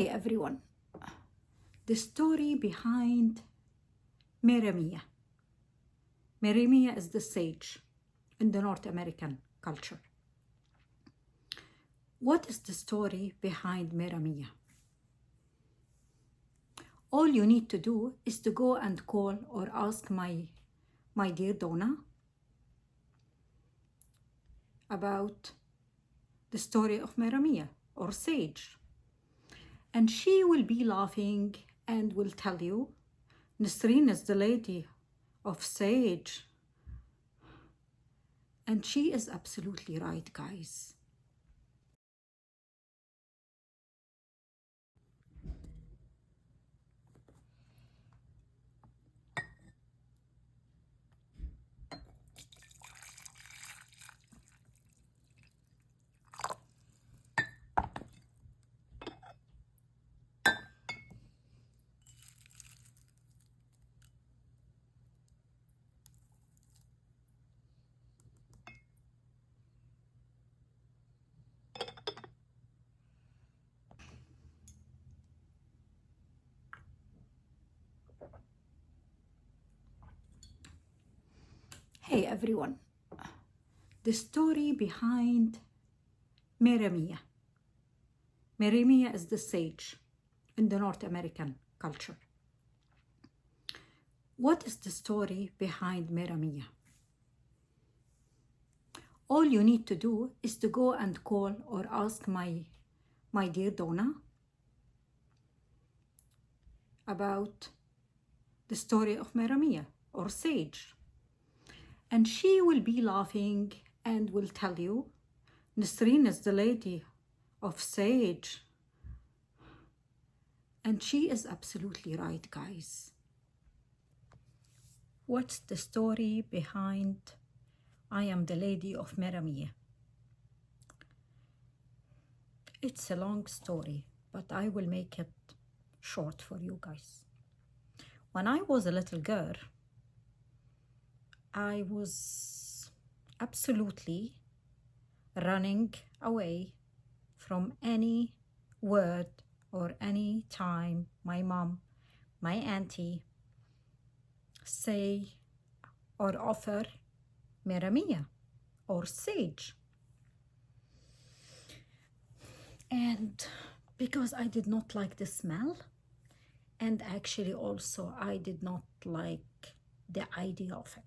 Hey everyone, the story behind Meremia. Meremia is the sage in the North American culture. What is the story behind Meremia? All you need to do is to go and call or ask my dear dawna about the story of Meremia or sage. And she will be laughing and will tell you, Nisreen is the Lady of Saje. And she is absolutely right, guys. Hey everyone, the story behind Meremia. Meremia is the sage in the North American culture. What is the story behind Meremia? All you need to do is to go and call or ask my dear dawna about the story of Meremia or sage. And she will be laughing and will tell you, Nisreen is the Lady of Saje. And she is absolutely right, guys. What's the story behind I am the Lady of Meremia? It's a long story, but I will make it short for you guys. When I was a little girl, I was absolutely running away from any word or any time my mom, my auntie say or offer Meremia or sage. And because I did not like the smell, and actually also I did not like the idea of it.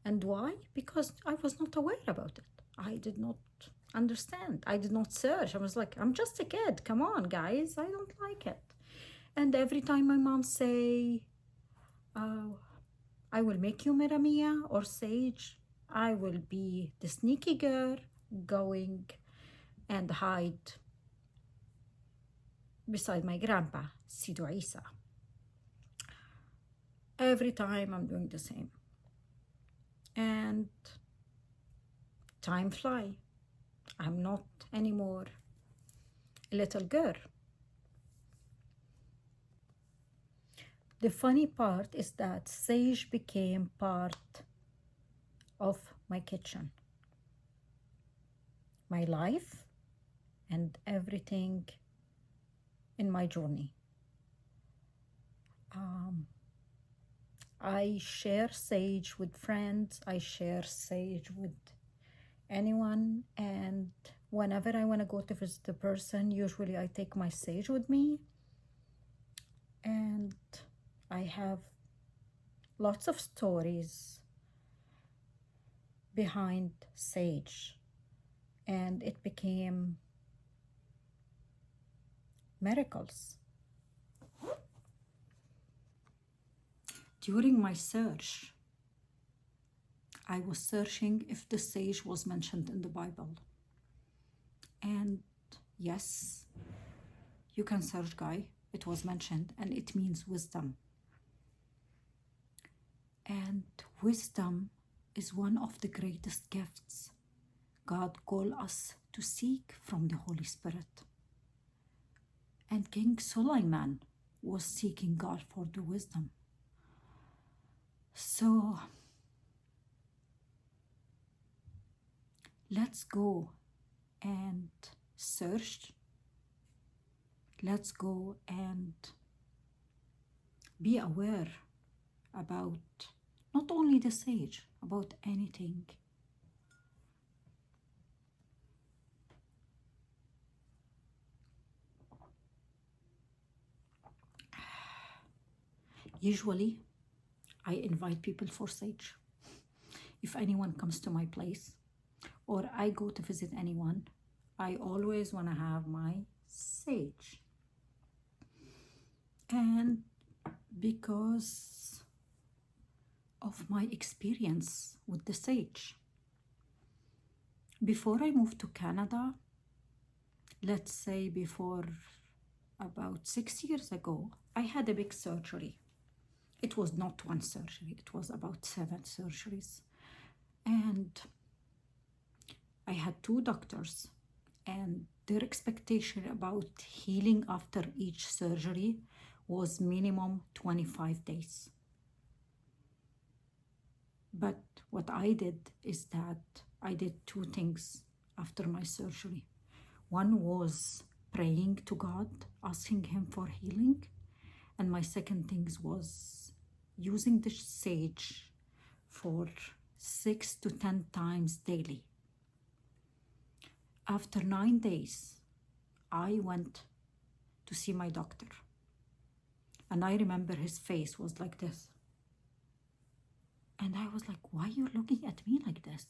And why? Because I was not aware about it. I did not understand. I did not search. I was like, I'm just a kid. Come on, guys. I don't like it. And every time my mom say, I will make you Meremia or sage, I will be the sneaky girl going and hide beside my grandpa, Sidu Isa. Every time I'm doing the same. And time fly. I'm not anymore a little girl. The funny part is that sage became part of my kitchen, my life, and everything in my journey. I share sage with friends. I share sage with anyone, and whenever I want to go to visit a person, usually I take my sage with me, and I have lots of stories behind sage, and it became miracles. During my search, I was searching if the sage was mentioned in the Bible. And yes, you can search, guy. It was mentioned, and it means wisdom. And wisdom is one of the greatest gifts God called us to seek from the Holy Spirit. And King Solomon was seeking God for the wisdom. So let's go and search. let's go and be aware about not only the sage, about anything. Usually, I invite people for sage. If anyone comes to my place or I go to visit anyone, I always want to have my sage. And because of my experience with the sage, before I moved to Canada, let's say before about 6 years ago, I had a big surgery. It was not one surgery, it was about 7 surgeries. And I had 2 doctors, and their expectation about healing after each surgery was minimum 25 days. But what I did is that I did 2 things after my surgery. One was praying to God, asking Him for healing. And my second thing was using the sage for 6 to 10 times daily. After 9 days, I went to see my doctor. And I remember his face was like this. And I was like, why are you looking at me like this?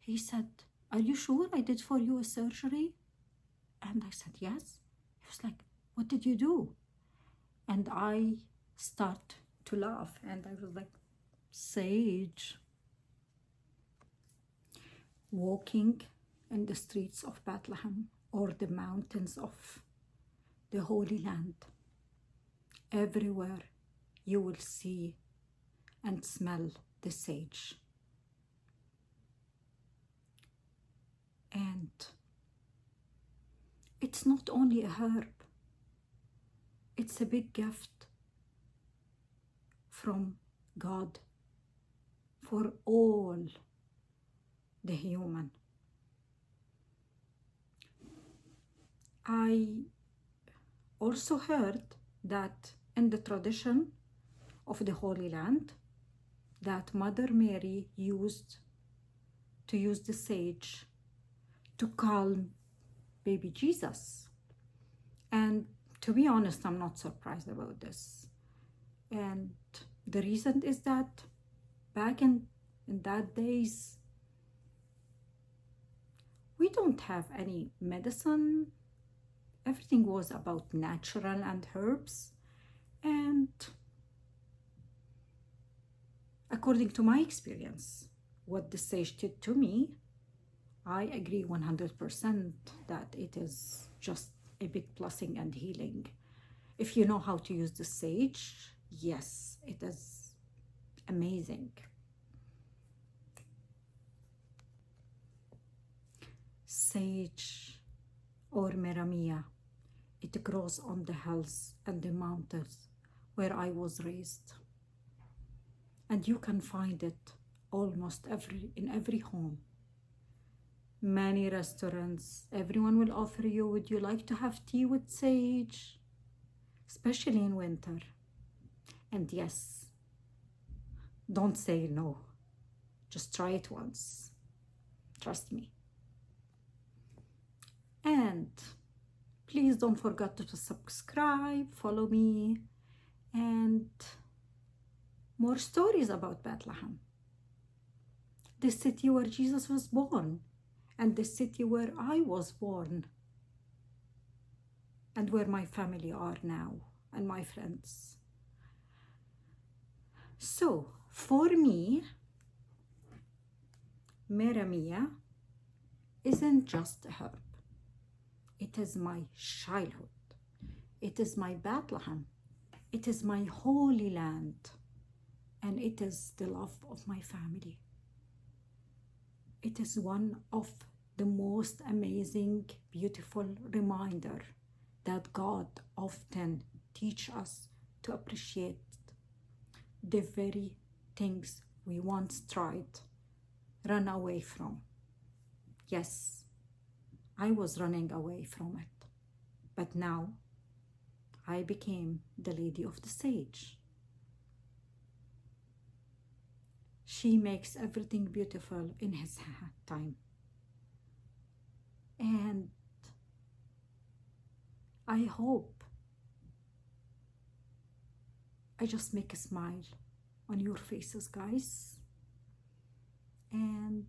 He said, are you sure I did for you a surgery? And I said, yes. He was like, what did you do? And I start to laugh. And I was like, sage. Walking in the streets of Bethlehem or the mountains of the Holy Land, everywhere you will see and smell the sage. And it's not only a herb, it's a big gift from God for all the human. I also heard that in the tradition of the Holy Land, that Mother Mary used to use the sage to calm baby Jesus. And to be honest, I'm not surprised about this. And the reason is that back in that days, we don't have any medicine. Everything was about natural and herbs. And according to my experience, what the sage did to me, I agree 100% that it is just a big blessing and healing. If you know how to use the sage, yes, it is amazing. Sage or meramia, it grows on the hills and the mountains where I was raised. And you can find it almost in every home. Many restaurants, everyone will offer you, would you like to have tea with sage? Especially in winter. And yes, don't say no. Just try it once. Trust me. And please don't forget to subscribe, follow me, and more stories about Bethlehem. The city where Jesus was born, and the city where I was born, and where my family are now, and my friends. So, for me, meramia isn't just a herb. It is my childhood. It is my Bethlehem. It is my holy land. And it is the love of my family. It is one of the most amazing, beautiful reminder that God often teaches us to appreciate the very things we once tried, run away from. Yes, I was running away from it, but now I became the Lady of the Sage. She makes everything beautiful in his time. And I hope I just make a smile on your faces, guys. And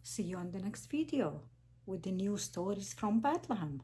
see you on the next video with the new stories from Bethlehem.